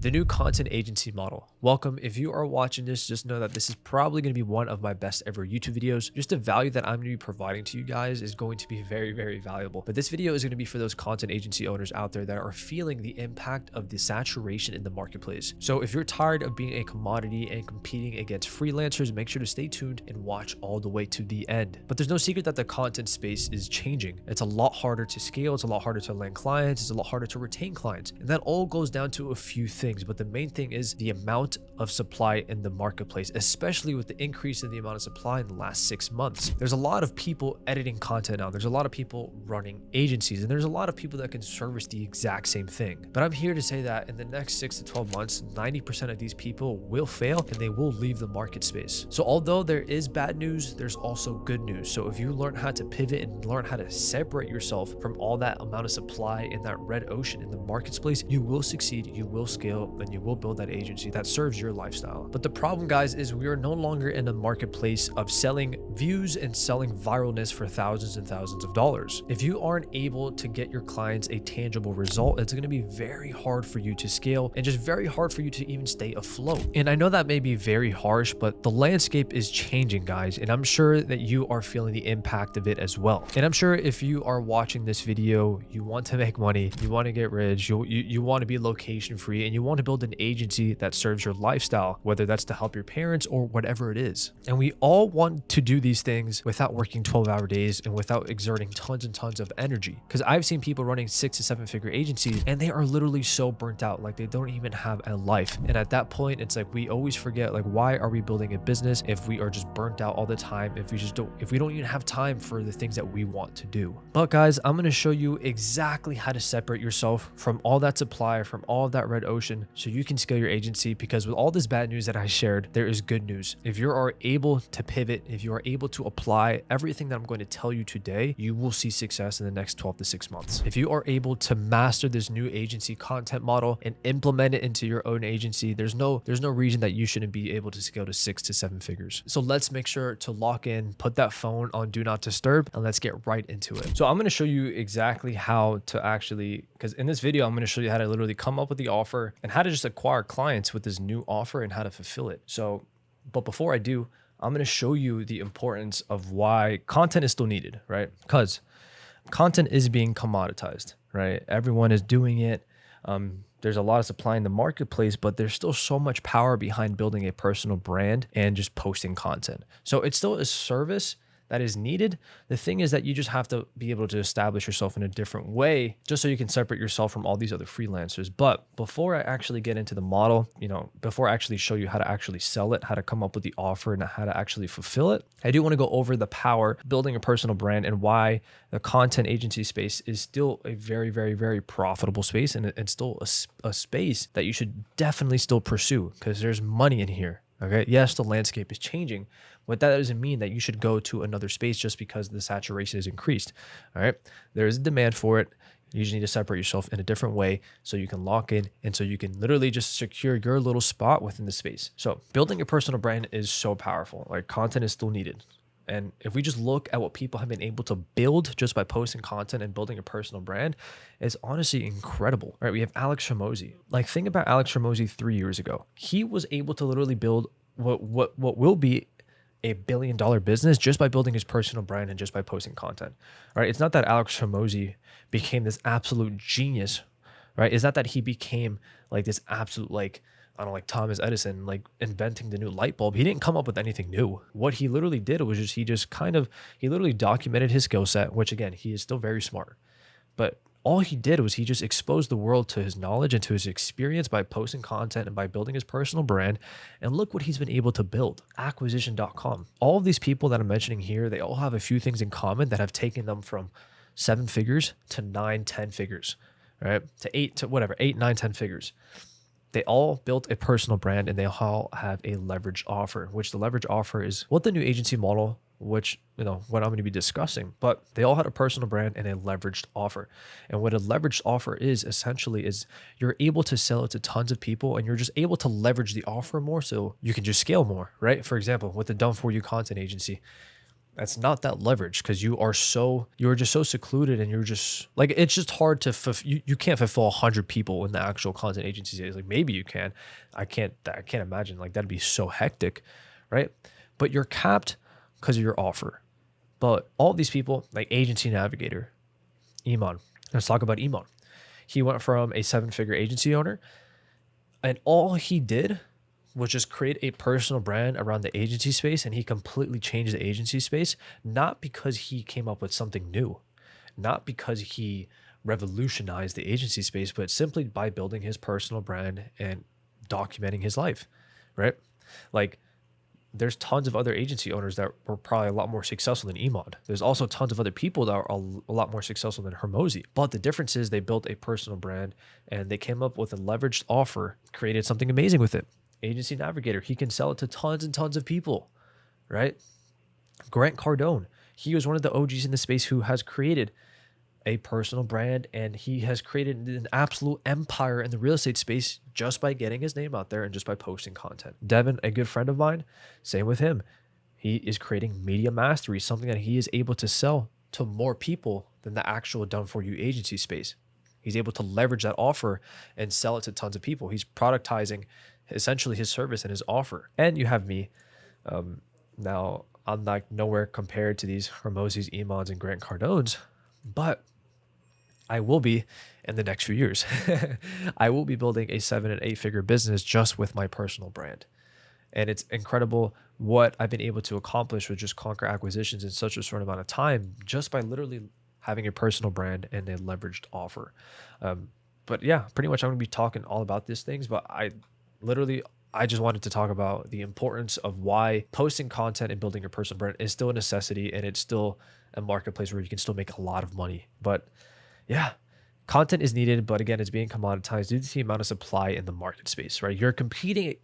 The new content agency model. Welcome. If you are watching this, just know that this is probably going to be one of my best ever YouTube videos. Just the value that I'm going to be providing to you guys is going to be very, very valuable. But this video is going to be for those content agency owners out there that are feeling the impact of the saturation in the marketplace. So if you're tired of being a commodity and competing against freelancers, make sure to stay tuned and watch all the way to the end. But there's no secret that the content space is changing. It's a lot harder to scale. It's a lot harder to land clients. It's a lot harder to retain clients. And that all goes down to a few things. But the main thing is the amount of supply in the marketplace, especially with the increase in the amount of supply in the last 6 months. There's a lot of people editing content now. There's a lot of people running agencies, and there's a lot of people that can service the exact same thing. But I'm here to say that in the next 6 to 12 months, 90% of these people will fail and they will leave the market space. So although there is bad news, there's also good news. So if you learn how to pivot and learn how to separate yourself from all that amount of supply in that red ocean in the market space, you will succeed, you will scale, and you will build that agency that serves your lifestyle. But the problem, guys, is we are no longer in a marketplace of selling views and selling viralness for thousands and thousands of dollars. If you aren't able to get your clients a tangible result, it's going to be very hard for you to scale and just very hard for you to even stay afloat. And I know that may be very harsh, but the landscape is changing, guys, and I'm sure that you are feeling the impact of it as well. And I'm sure if you are watching this video, you want to make money, you want to get rich, you want to be location free, and you want to build an agency that serves your lifestyle, whether that's to help your parents or whatever it is. And we all want to do these things without working 12-hour days and without exerting tons and tons of energy. Because I've seen people running 6 to 7 figure agencies and they are literally so burnt out, like they don't even have a life. And at that point, it's like we always forget, like, why are we building a business if we are just burnt out all the time, if we don't even have time for the things that we want to do. But guys, I'm going to show you exactly how to separate yourself from all that supply, from all of that red ocean, so you can scale your agency. Because with all this bad news that I shared, there is good news. If you are able to pivot, if you are able to apply everything that I'm going to tell you today, you will see success in the next 12 to 6 months. If you are able to master this new agency content model and implement it into your own agency, there's no reason that you shouldn't be able to scale to 6 to 7 figures. So let's make sure to lock in, put that phone on do not disturb, and let's get right into it. So I'm going to show you exactly how to actually, because in this video, I'm going to show you how to literally come up with the offer and how to just acquire clients with this new offer and how to fulfill it. So, but before I do, I'm going to show you the importance of why content is still needed, right? Because content is being commoditized, right? Everyone is doing it. There's a lot of supply in the marketplace, but there's still so much power behind building a personal brand and just posting content. So it's still a service that is needed. The thing is that you just have to be able to establish yourself in a different way just so you can separate yourself from all these other freelancers. But before I actually get into the model, before I actually show you how to actually sell it, how to come up with the offer and how to actually fulfill it, I do want to go over the power of building a personal brand and why the content agency space is still a very, very, very profitable space and still a space that you should definitely still pursue because there's money in here. Okay. Yes, the landscape is changing, but that doesn't mean that you should go to another space just because the saturation is increased. All right. There is a demand for it. You just need to separate yourself in a different way so you can lock in and so you can literally just secure your little spot within the space. So building a personal brand is so powerful. Like, content is still needed. And if we just look at what people have been able to build just by posting content and building a personal brand, it's honestly incredible, right? We have Alex Hormozi. Like, think about Alex Hormozi 3 years ago. He was able to literally build what will be a $1 billion business just by building his personal brand and just by posting content, right? It's not that Alex Hormozi became this absolute genius, right? It's not that he became like this absolute, like Thomas Edison, like inventing the new light bulb. He didn't come up with anything new. What he literally did was he literally documented his skill set, which again, he is still very smart. But all he did was he just exposed the world to his knowledge and to his experience by posting content and by building his personal brand. And look what he's been able to build. Acquisition.com. All of these people that I'm mentioning here, they all have a few things in common that have taken them from 7 figures to 9, 10 figures, right? To 8, 9, 10 figures. They all built a personal brand and they all have a leveraged offer, which the leverage offer is what the new agency model, which, what I'm going to be discussing, but they all had a personal brand and a leveraged offer. And what a leveraged offer is essentially is you're able to sell it to tons of people and you're just able to leverage the offer more so you can just scale more, right? For example, with the Done For You content agency, That's not that leverage because you're just so secluded, and you're just like, it's just hard to you can't fulfill 100 people in the actual content agency days. Like maybe you can. I can't imagine, like that'd be so hectic, right? But you're capped because of your offer. But all these people, like Agency Navigator, Iman. Let's talk about Iman. He went from a 7-figure agency owner, and all he did was just create a personal brand around the agency space, and he completely changed the agency space, not because he came up with something new, not because he revolutionized the agency space, but simply by building his personal brand and documenting his life, right? Like there's tons of other agency owners that were probably a lot more successful than Imad. There's also tons of other people that are a lot more successful than Hermosi. But the difference is they built a personal brand, and they came up with a leveraged offer, created something amazing with it. Agency Navigator, he can sell it to tons and tons of people, right? Grant Cardone, he was one of the OGs in the space who has created a personal brand, and he has created an absolute empire in the real estate space just by getting his name out there and just by posting content. Devin, a good friend of mine, same with him. He is creating media mastery, something that he is able to sell to more people than the actual done for you agency space. He's able to leverage that offer and sell it to tons of people. He's productizing essentially his service and his offer. And you have me. Now, I'm like nowhere compared to these Hermosis, Imans, and Grant Cardones, but I will be in the next few years. I will be building a 7 and 8 figure business just with my personal brand. And it's incredible what I've been able to accomplish with just Conquer acquisitions in such a short amount of time, just by literally having a personal brand and a leveraged offer. But yeah, pretty much I'm going to be talking all about these things, but I just wanted to talk about the importance of why posting content and building your personal brand is still a necessity, and it's still a marketplace where you can still make a lot of money. But yeah, content is needed, but again, it's being commoditized due to the amount of supply in the market space, right? You're competing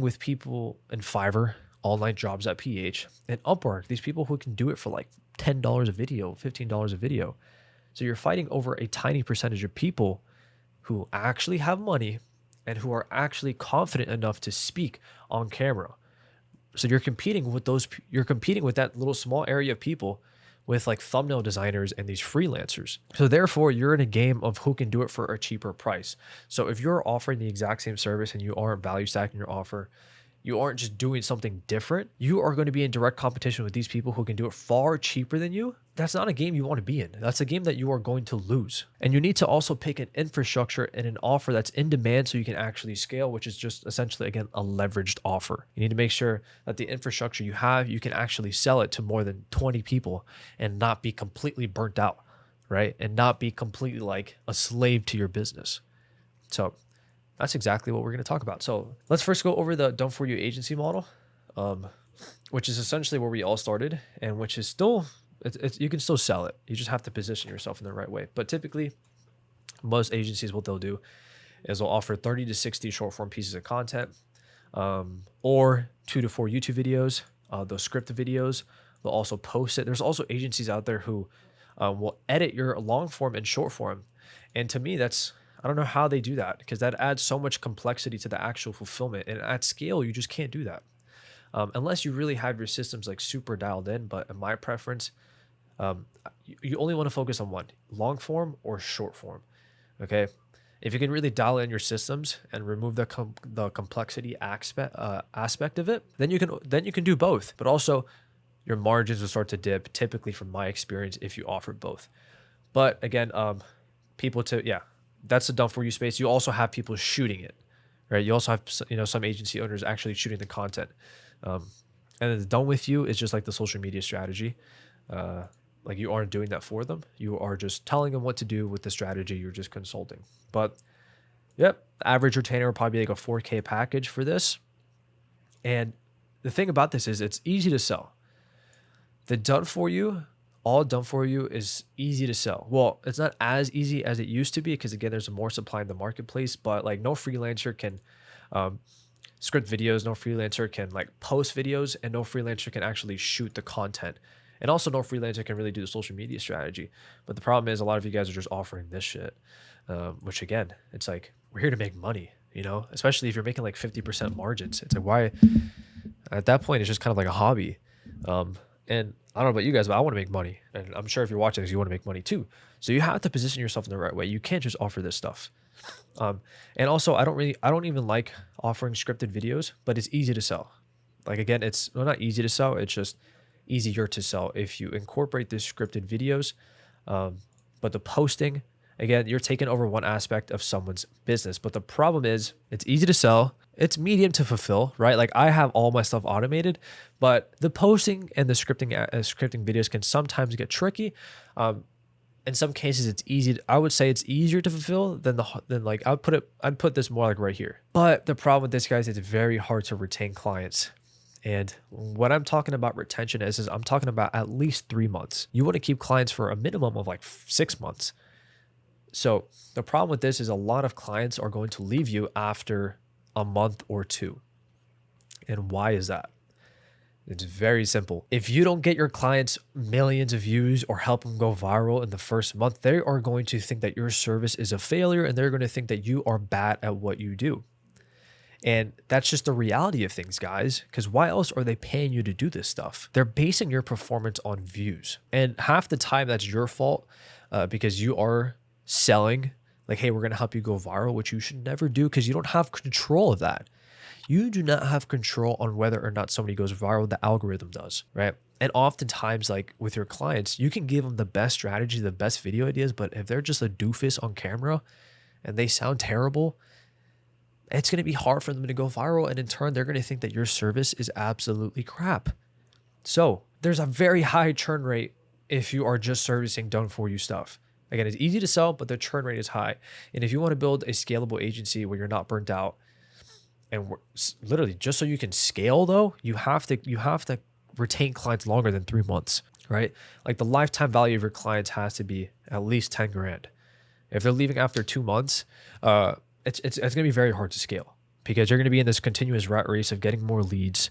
with people in Fiverr, Online Jobs at PH, and Upwork, these people who can do it for like $10 a video, $15 a video. So you're fighting over a tiny percentage of people who actually have money and who are actually confident enough to speak on camera. So you're competing with that little small area of people with like thumbnail designers and these freelancers. So therefore, you're in a game of who can do it for a cheaper price. So if you're offering the exact same service and you aren't value stacking your offer, you aren't just doing something different, you are going to be in direct competition with these people who can do it far cheaper than you. That's not a game you want to be in. That's a game that you are going to lose. And you need to also pick an infrastructure and an offer that's in demand so you can actually scale, which is just essentially, again, a leveraged offer. You need to make sure that the infrastructure you have, you can actually sell it to more than 20 people and not be completely burnt out, right? And not be completely like a slave to your business. So that's exactly what we're going to talk about. So let's first go over the done for you agency model, which is essentially where we all started, and which is still, you can still sell it. You just have to position yourself in the right way. But typically, most agencies, what they'll do is they'll offer 30 to 60 short form pieces of content, or 2 to 4 YouTube videos. They'll script the videos. They'll also post it. There's also agencies out there who will edit your long form and short form. And to me, I don't know how they do that, because that adds so much complexity to the actual fulfillment. And at scale, you just can't do that. Unless you really have your systems like super dialed in. But in my preference, you only want to focus on one, long form or short form. Okay. If you can really dial in your systems and remove the complexity aspect of it, then you can do both. But also, your margins will start to dip, typically from my experience, if you offer both. But again, that's the done for you space. You also have people shooting it, right? You also have some agency owners actually shooting the content. And then the done with you is just like the social media strategy. Like you aren't doing that for them. You are just telling them what to do with the strategy. You're just consulting. But yep, average retainer will probably be like a 4K package for this. And the thing about this is it's easy to sell. The done for you, all done for you is easy to sell. Well, it's not as easy as it used to be, because again, there's more supply in the marketplace, but like no freelancer can script videos, no freelancer can like post videos, and no freelancer can actually shoot the content. And also no freelancer can really do the social media strategy. But the problem is a lot of you guys are just offering this shit, which again, it's like, we're here to make money, especially if you're making like 50% margins. It's like, why? At that point, it's just kind of like a hobby. And I don't know about you guys, but I want to make money. And I'm sure if you're watching this, you want to make money too. So you have to position yourself in the right way. You can't just offer this stuff. Um, and also I don't even like offering scripted videos, but it's easy to sell. Like again, it's well, not easy to sell. It's just easier to sell if you incorporate the scripted videos. Um, but the posting, again, you're taking over one aspect of someone's business. But the problem is it's easy to sell. It's medium to fulfill, right? Like I have all my stuff automated, but the posting and the scripting videos can sometimes get tricky. In some cases it's easy. I would say it's easier to fulfill than like I'd put this more like right here. But the problem with this, guys, it's very hard to retain clients. And what I'm talking about retention is I'm talking about at least 3 months. You want to keep clients for a minimum of like 6 months. So the problem with this is a lot of clients are going to leave you after a month or two. And why is that? It's very simple. If you don't get your clients millions of views or help them go viral in the first month, they are going to think that your service is a failure, and they're going to think that you are bad at what you do. And that's just the reality of things, guys, because why else are they paying you to do this stuff? They're basing your performance on views. And half the time that's your fault because you are selling like, hey, we're going to help you go viral, which you should never do because you don't have control of that. You do not have control on whether or not somebody goes viral. The algorithm does, right? And oftentimes, like with your clients, you can give them the best strategy, the best video ideas, but if they're just a doofus on camera and they sound terrible, it's going to be hard for them to go viral. And in turn, they're going to think that your service is absolutely crap. So there's a very high churn rate if you are just servicing done for you stuff. Again, it's easy to sell, but the churn rate is high. And if you want to build a scalable agency where you're not burnt out, and literally just so you can scale though, you have to retain clients longer than 3 months, right? Like the lifetime value of your clients has to be at least 10 grand. If they're leaving after 2 months, it's going to be very hard to scale because you're going to be in this continuous rat race of getting more leads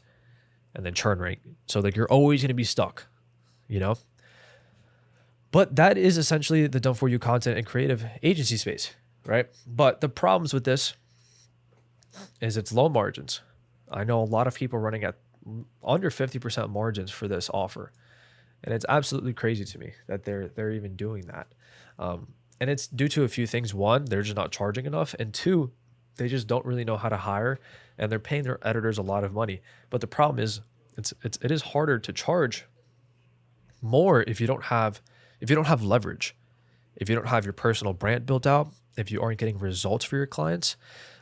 and then churn rate. So like you're always going to be stuck, you know? But that is essentially the done for you content and creative agency space, right? But the problems with this is it's low margins. I know a lot of people running at under 50% margins for this offer. And it's absolutely crazy to me that they're even doing that. And it's due to a few things. One, they're just not charging enough. And two, they just don't really know how to hire and they're paying their editors a lot of money. But the problem is it is harder to charge more if you don't have leverage, if you don't have your personal brand built out, if you aren't getting results for your clients.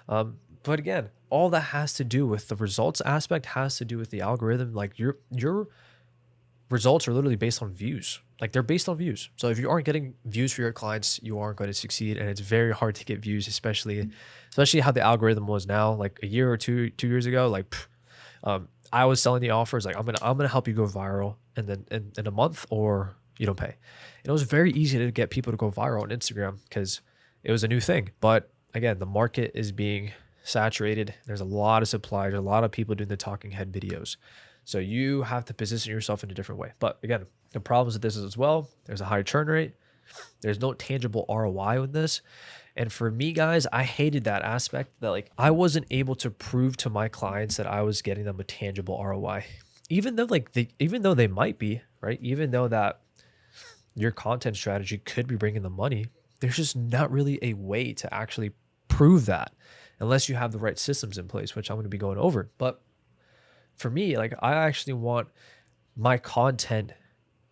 But again, all that has to do with the results aspect has to do with the algorithm. Like your results are literally based on views. Like they're based on views. So if you aren't getting views for your clients, you aren't going to succeed. And it's very hard to get views, especially how the algorithm was now, like a year or two years ago. Like I was selling the offers like I'm gonna help you go viral, and then in a month or you don't pay. And it was very easy to get people to go viral on Instagram because it was a new thing. But again, the market is being saturated. There's a lot of supply. There's a lot of people doing the talking head videos. So you have to position yourself in a different way. But again, the problems with this is as well, there's a high churn rate. There's no tangible ROI with this. And for me, guys, I hated that aspect that like I wasn't able to prove to my clients that I was getting them a tangible ROI. Even though they might be, right? Even though that your content strategy could be bringing them money, there's just not really a way to actually prove that unless you have the right systems in place, which I'm going to be going over. But for me, like I actually want my content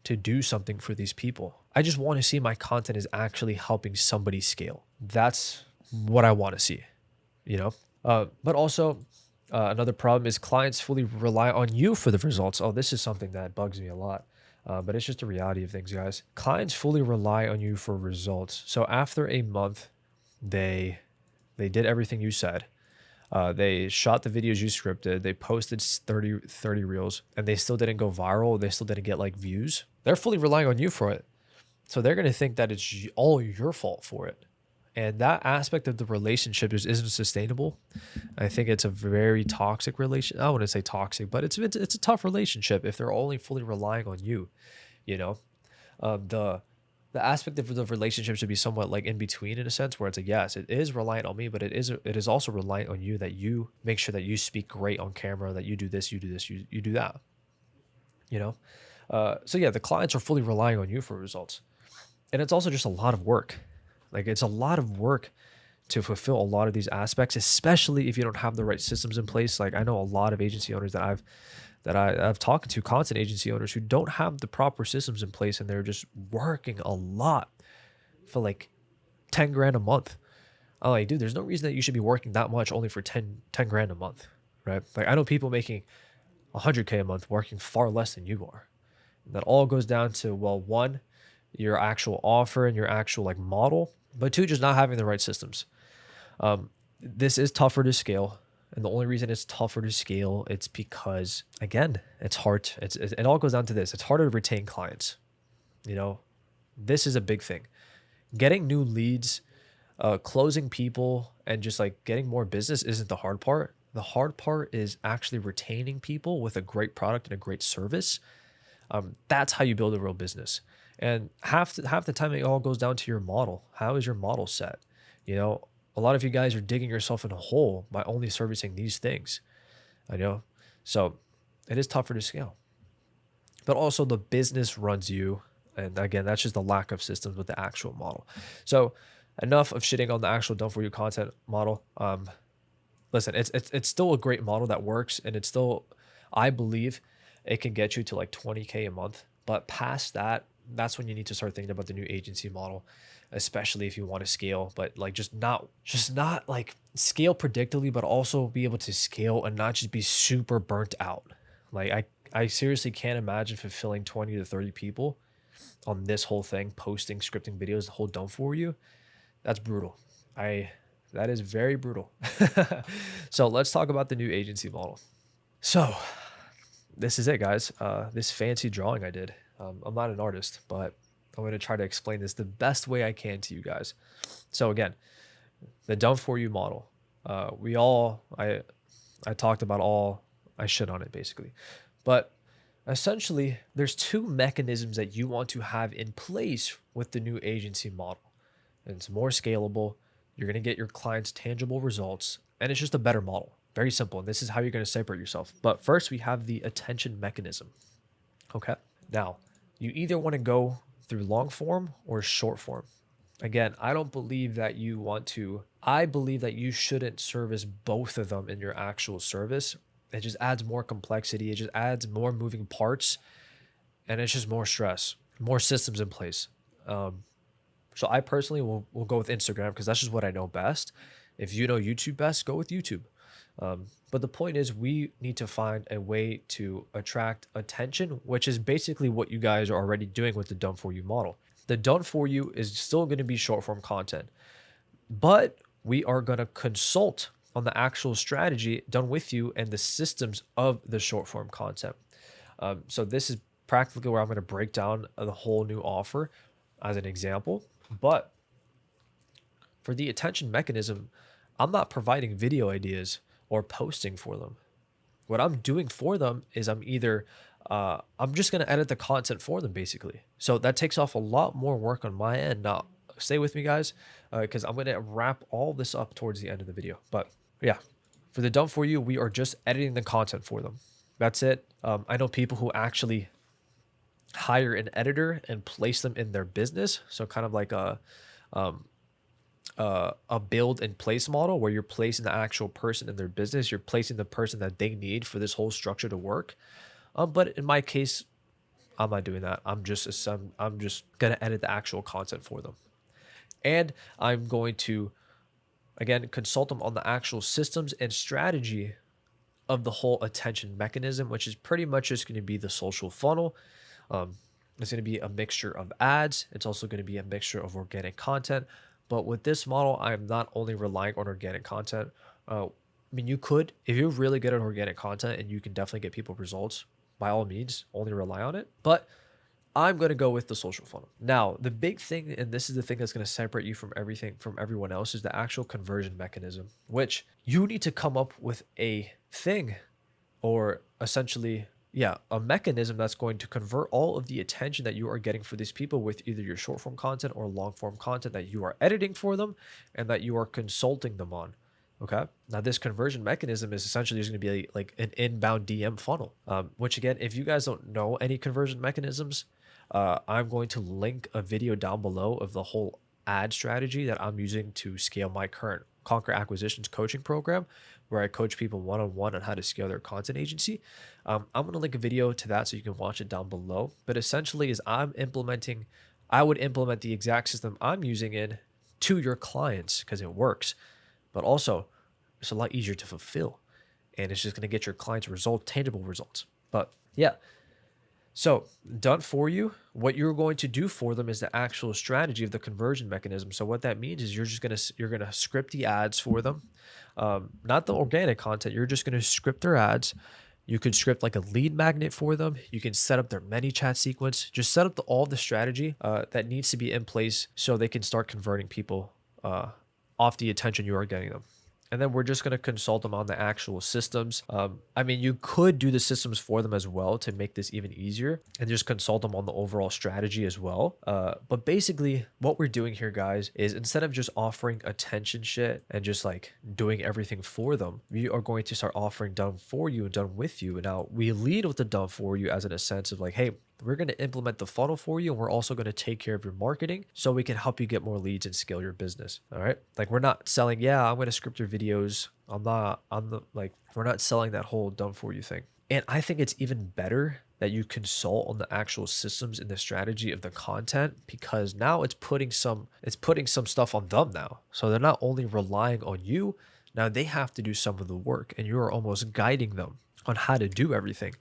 to do something for these people. I just want to see my content is actually helping somebody scale. That's what I want to see, you know? But also another problem is clients fully rely on you for the results. Oh, this is something that bugs me a lot. But it's just the reality of things, guys. Clients fully rely on you for results. So after a month, they did everything you said. They shot the videos you scripted. They posted 30 reels and they still didn't go viral. They still didn't get like views. They're fully relying on you for it. So they're going to think that it's all your fault for it. And that aspect of the relationship just isn't sustainable. I think it's a very toxic relation. I wouldn't say toxic, but it's a tough relationship if they're only fully relying on you, you know? The aspect of the relationship should be somewhat like in between in a sense where it's like, yes, it is reliant on me, but it is also reliant on you that you make sure that you speak great on camera, that you do this, you do that, you know? So yeah, the clients are fully relying on you for results. And it's also just a lot of work. Like it's a lot of work to fulfill a lot of these aspects, especially if you don't have the right systems in place. Like I know a lot of agency owners I've talked to, content agency owners who don't have the proper systems in place, and they're just working a lot for like 10 grand a month. I'm like, dude, there's no reason that you should be working that much only for 10 grand a month, right? Like I know people making 100K a month working far less than you are. And that all goes down to, well, one, your actual offer and your actual like model, but two, just not having the right systems. This is tougher to scale. And the only reason it's tougher to scale, it's because, again, it's hard. It all goes down to this. It's harder to retain clients. You know, this is a big thing. Getting new leads, closing people, and just like getting more business isn't the hard part. The hard part is actually retaining people with a great product and a great service. That's how you build a real business. And half the time it all goes down to your model. How is your model set? You know, a lot of you guys are digging yourself in a hole by only servicing these things. I know. So it is tougher to scale. But also the business runs you. And again, that's just the lack of systems with the actual model. So enough of shitting on the actual done for you content model. Listen, it's still a great model that works, and it's still, I believe, it can get you to like 20K a month. But past that, that's when you need to start thinking about the new agency model, especially if you want to scale, but like just not like scale predictably, but also be able to scale and not just be super burnt out. Like I seriously can't imagine fulfilling 20 to 30 people on this whole thing, posting, scripting videos, the whole done for you. That's brutal. That is very brutal. So let's talk about the new agency model. So this is it, guys. This fancy drawing I did. I'm not an artist, but I'm going to try to explain this the best way I can to you guys. So again, the done for you model. I talked about all, I shit on it basically. But essentially, there's two mechanisms that you want to have in place with the new agency model. And it's more scalable. You're going to get your clients tangible results, and it's just a better model. Very simple. And this is how you're going to separate yourself. But first, we have the attention mechanism. Okay. Now, you either want to go through long form or short form. Again, I don't believe that you want to, I believe that you shouldn't service both of them in your actual service. It just adds more complexity. It just adds more moving parts, and it's just more stress, more systems in place. So I personally will go with Instagram because that's just what I know best. If you know YouTube best, go with YouTube. But the point is, we need to find a way to attract attention, which is basically what you guys are already doing with the done for you model. The done for you is still going to be short form content, but we are going to consult on the actual strategy done with you and the systems of the short form content. So this is practically where I'm going to break down the whole new offer as an example. But for the attention mechanism, I'm not providing video ideas or posting for them. What I'm doing for them is I'm just going to edit the content for them basically. So that takes off a lot more work on my end. Now, stay with me guys, because I'm going to wrap all this up towards the end of the video. But yeah, for the done for you, we are just editing the content for them. That's it. I know people who actually hire an editor and place them in their business. So kind of like a build and place model where you're placing the actual person in their business. You're placing the person that they need for this whole structure to work. But in my case, I'm not doing that. I'm just gonna edit the actual content for them, and I'm going to again consult them on the actual systems and strategy of the whole attention mechanism, which is pretty much just going to be the social funnel. It's going to be a mixture of ads. It's also going to be a mixture of organic content. But with this model, I'm not only relying on organic content. I mean, you could, if you're really good at organic content and you can definitely get people results, by all means, only rely on it. But I'm going to go with the social funnel. Now, the big thing, and this is the thing that's going to separate you from everyone else, is the actual conversion mechanism, which you need to come up with a thing, or essentially, yeah, a mechanism that's going to convert all of the attention that you are getting for these people with either your short form content or long form content that you are editing for them and that you are consulting them on. Okay. Now this conversion mechanism is essentially just going to be like an inbound DM funnel. Which again, if you guys don't know any conversion mechanisms, I'm going to link a video down below of the whole ad strategy that I'm using to scale my current Conquer Acquisitions coaching program, where I coach people one-on-one on how to scale their content agency. I'm going to link a video to that so you can watch it down below. But essentially is I would implement the exact system I'm using in to your clients because it works, but also it's a lot easier to fulfill, and it's just going to get your clients tangible results. But yeah, so done for you. What you're going to do for them is the actual strategy of the conversion mechanism. So what that means is you're gonna script the ads for them, not the organic content. You're just gonna script their ads. You can script like a lead magnet for them. You can set up their ManyChat sequence. Just set up all the strategy that needs to be in place so they can start converting people off the attention you are getting them. And then we're just going to consult them on the actual systems. I mean, you could do the systems for them as well to make this even easier and just consult them on the overall strategy as well. But basically what we're doing here, guys, is instead of just offering attention shit and just like doing everything for them, we are going to start offering done for you and done with you. And now we lead with the done for you as in a sense of like, hey, we're going to implement the funnel for you, and we're also going to take care of your marketing so we can help you get more leads and scale your business. All right. Like we're not selling, yeah, I'm going to script your videos. We're not selling that whole done for you thing. And I think it's even better that you consult on the actual systems and the strategy of the content, because now it's putting some stuff on them now. So they're not only relying on you, now they have to do some of the work, and you are almost guiding them on how to do everything.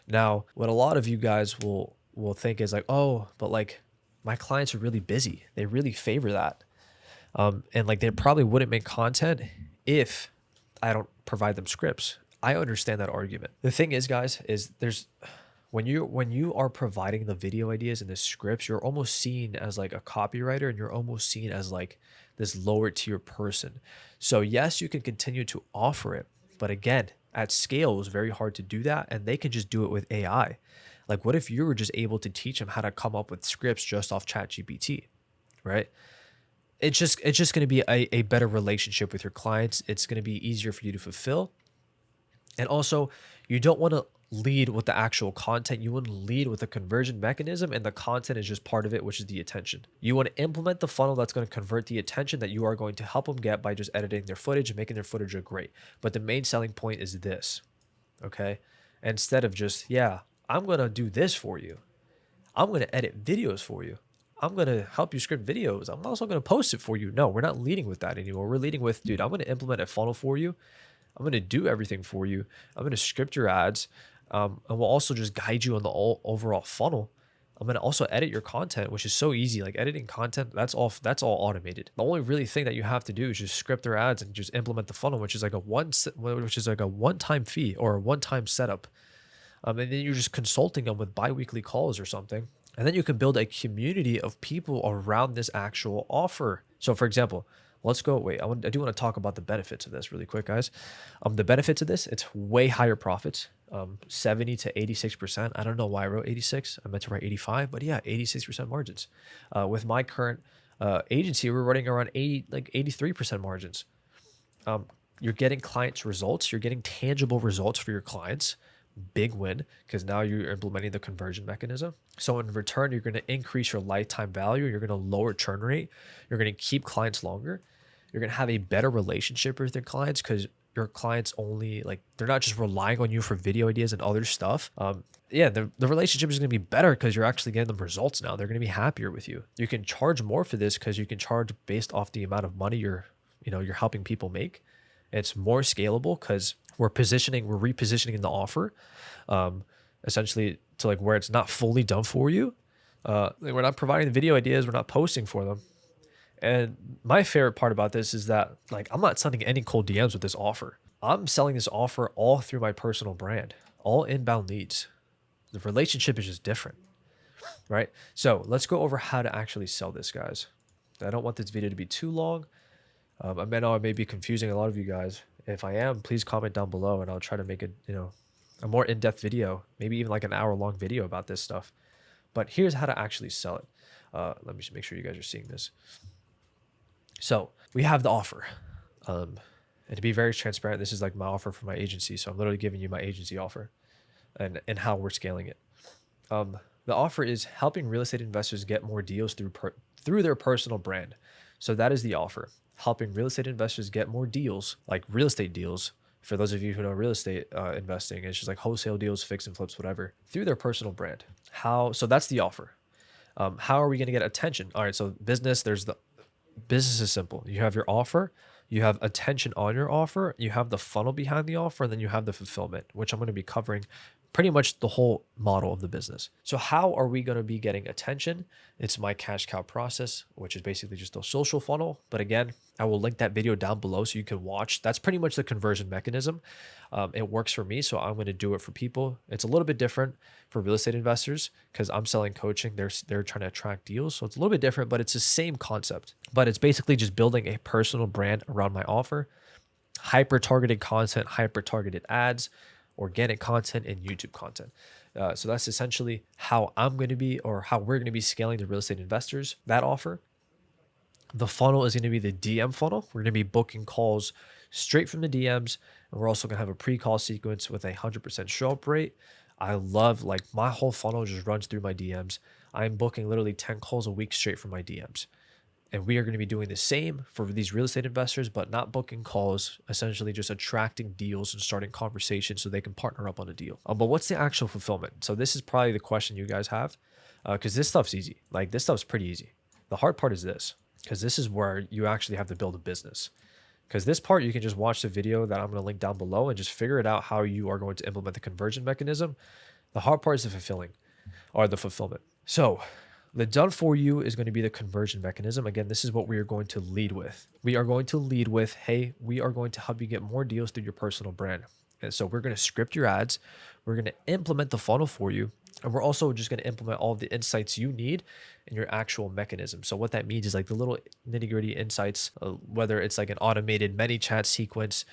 Now, what a lot of you guys will think is like, oh, but like my clients are really busy. They really favor that. And like they probably wouldn't make content if I don't provide them scripts. I understand that argument. The thing is, guys, is when you are providing the video ideas and the scripts, you're almost seen as like a copywriter, and you're almost seen as like this lower tier person. So yes, you can continue to offer it, but again, at scale, it's very hard to do that, and they can just do it with AI. Like, what if you were just able to teach them how to come up with scripts just off ChatGPT, right? It's just going to be a better relationship with your clients. It's going to be easier for you to fulfill. And also, you don't want to lead with the actual content. You want to lead with the conversion mechanism, and the content is just part of it, which is the attention. You want to implement the funnel that's going to convert the attention that you are going to help them get by just editing their footage and making their footage look great. But the main selling point is this, okay? Instead of just, yeah, I'm going to do this for you. I'm going to edit videos for you. I'm going to help you script videos. I'm also going to post it for you. No, we're not leading with that anymore. We're leading with, dude, I'm going to implement a funnel for you. I'm going to do everything for you. I'm going to script your ads. And we'll also just guide you on the overall funnel. I'm going to also edit your content, which is so easy. Like editing content, that's all automated. The only really thing that you have to do is just script their ads and just implement the funnel, which is like a one-time fee or a one-time setup. And then you're just consulting them with bi-weekly calls or something. And then you can build a community of people around this actual offer. So for example, let's go, I do want to talk about the benefits of this really quick, guys. The benefits of this, it's way higher profits, 70 to 86%. I don't know why I wrote 86. I meant to write 85, but yeah, 86% margins. With my current agency, we're running around 83% margins. You're getting clients results. You're getting tangible results for your clients. Big win, because now you're implementing the conversion mechanism. So in return, you're going to increase your lifetime value. You're going to lower churn rate. You're going to keep clients longer. You're going to have a better relationship with your clients, because your clients they're not just relying on you for video ideas and other stuff. The relationship is going to be better because you're actually getting them results now. They're going to be happier with you. You can charge more for this because you can charge based off the amount of money you're helping people make. It's more scalable because we're repositioning the offer, essentially to like where it's not fully done for you. We're not providing the video ideas. We're not posting for them. And my favorite part about this is that like I'm not sending any cold DMs with this offer. I'm selling this offer all through my personal brand, all inbound leads. The relationship is just different, right? So let's go over how to actually sell this, guys. I don't want this video to be too long. I know I may be confusing a lot of you guys. If I am, please comment down below, and I'll try to make a more in-depth video, maybe even like an hour-long video about this stuff. But here's how to actually sell it. Let me just make sure you guys are seeing this. So we have the offer. And to be very transparent, this is like my offer for my agency. So I'm literally giving you my agency offer and how we're scaling it. The offer is helping real estate investors get more deals through their personal brand. So that is the offer, helping real estate investors get more deals, like real estate deals. For those of you who know real estate investing, it's just like wholesale deals, fix and flips, whatever, through their personal brand. So that's the offer. How are we going to get attention? All right, so business is simple. You have your offer, you have attention on your offer, you have the funnel behind the offer, and then you have the fulfillment, which I'm going to be covering pretty much the whole model of the business. So how are we going to be getting attention? It's my cash cow process, which is basically just a social funnel. But again, I will link that video down below so you can watch. That's pretty much the conversion mechanism. It works for me, so I'm going to do it for people. It's a little bit different for real estate investors because I'm selling coaching. They're trying to attract deals, so it's a little bit different, but it's the same concept. But it's basically just building a personal brand around my offer, hyper-targeted content, hyper-targeted ads, organic content, and YouTube content. So that's essentially how I'm going to be, or how we're going to be scaling the real estate investors, that offer. The funnel is going to be the DM funnel. We're going to be booking calls straight from the DMs. And we're also going to have a pre-call sequence with a 100% show up rate. I love, like, my whole funnel just runs through my DMs. I'm booking literally 10 calls a week straight from my DMs. And we are going to be doing the same for these real estate investors, but not booking calls, essentially just attracting deals and starting conversations so they can partner up on a deal. But what's the actual fulfillment? So this is probably the question you guys have, because this stuff's easy. Like, this stuff's pretty easy. The hard part is this, because this is where you actually have to build a business. Because this part, you can just watch the video that I'm going to link down below and just figure it out how you are going to implement the conversion mechanism. The hard part is the fulfillment. So the done for you is going to be the conversion mechanism. Again, this is what we are going to lead with. We are going to lead with, hey, we are going to help you get more deals through your personal brand. And so we're going to script your ads. We're going to implement the funnel for you. And we're also just going to implement all of the insights you need in your actual mechanism. So what that means is like the little nitty gritty insights, whether it's like an automated ManyChat sequence,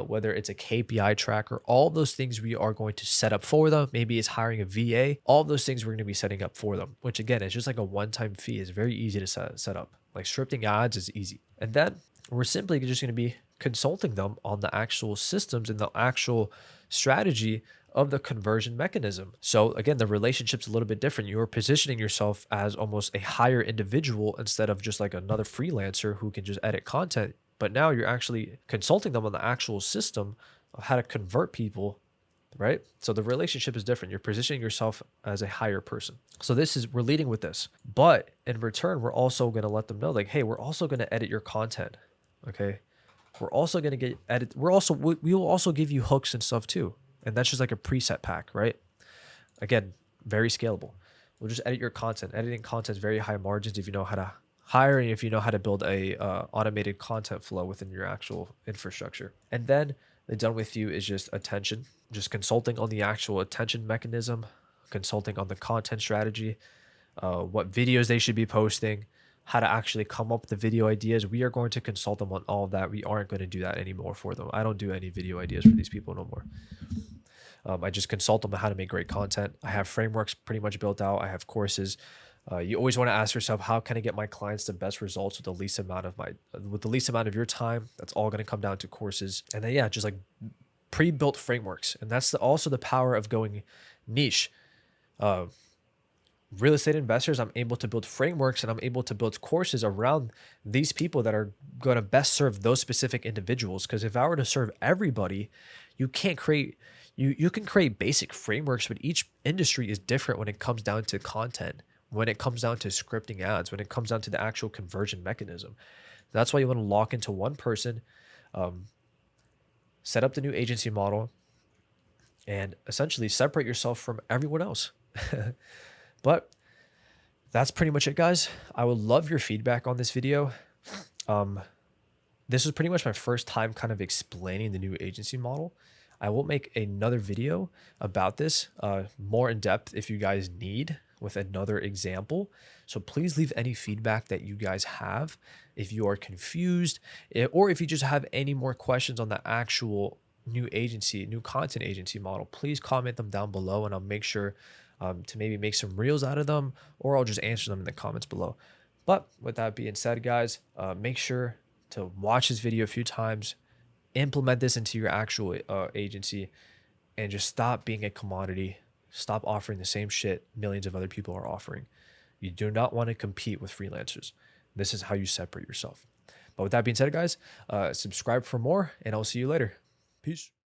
whether it's a KPI tracker, all of those things we are going to set up for them. Maybe it's hiring a VA. All of those things we're going to be setting up for them, which again, is just like a one-time fee. It's very easy to set up. Like scripting ads is easy. And then we're simply just going to be consulting them on the actual systems and the actual strategy of the conversion mechanism. So again, the relationship's a little bit different. You're positioning yourself as almost a higher individual instead of just like another freelancer who can just edit content. But now you're actually consulting them on the actual system of how to convert people, right? So the relationship is different. You're positioning yourself as a higher person. So we're leading with this. But in return, we're also going to let them know like, hey, we're also going to edit your content. Okay. We're also going to we will also give you hooks and stuff too. And that's just like a preset pack, right? Again, very scalable. We'll just edit your content. Editing content is very high margins if you know how to hire and if you know how to build a automated content flow within your actual infrastructure. And then the done with you is just attention, just consulting on the actual attention mechanism, consulting on the content strategy, what videos they should be posting, how to actually come up with the video ideas. We are going to consult them on all of that. We aren't going to do that anymore for them. I don't do any video ideas for these people no more. I just consult them on how to make great content. I have frameworks pretty much built out. I have courses. You always want to ask yourself, how can I get my clients the best results with the least amount of your time? That's all going to come down to courses. And then, yeah, just like pre-built frameworks. And that's also the power of going niche. Real estate investors, I'm able to build frameworks and I'm able to build courses around these people that are going to best serve those specific individuals. Because if I were to serve everybody, you can't create, you can create basic frameworks, but each industry is different when it comes down to content, when it comes down to scripting ads, when it comes down to the actual conversion mechanism. That's why you want to lock into one person, set up the new agency model, and essentially separate yourself from everyone else. But that's pretty much it, guys. I would love your feedback on this video. This is pretty much my first time kind of explaining the new agency model. I will make another video about this more in depth if you guys need, with another example. So please leave any feedback that you guys have. If you are confused, or if you just have any more questions on the actual new content agency model, please comment them down below and I'll make sure to maybe make some reels out of them, or I'll just answer them in the comments below. But with that being said, guys, make sure to watch this video a few times, implement this into your actual agency and just stop being a commodity. Stop offering the same shit millions of other people are offering. You do not want to compete with freelancers. This is how you separate yourself. But with that being said, guys, subscribe for more, and I'll see you later. Peace.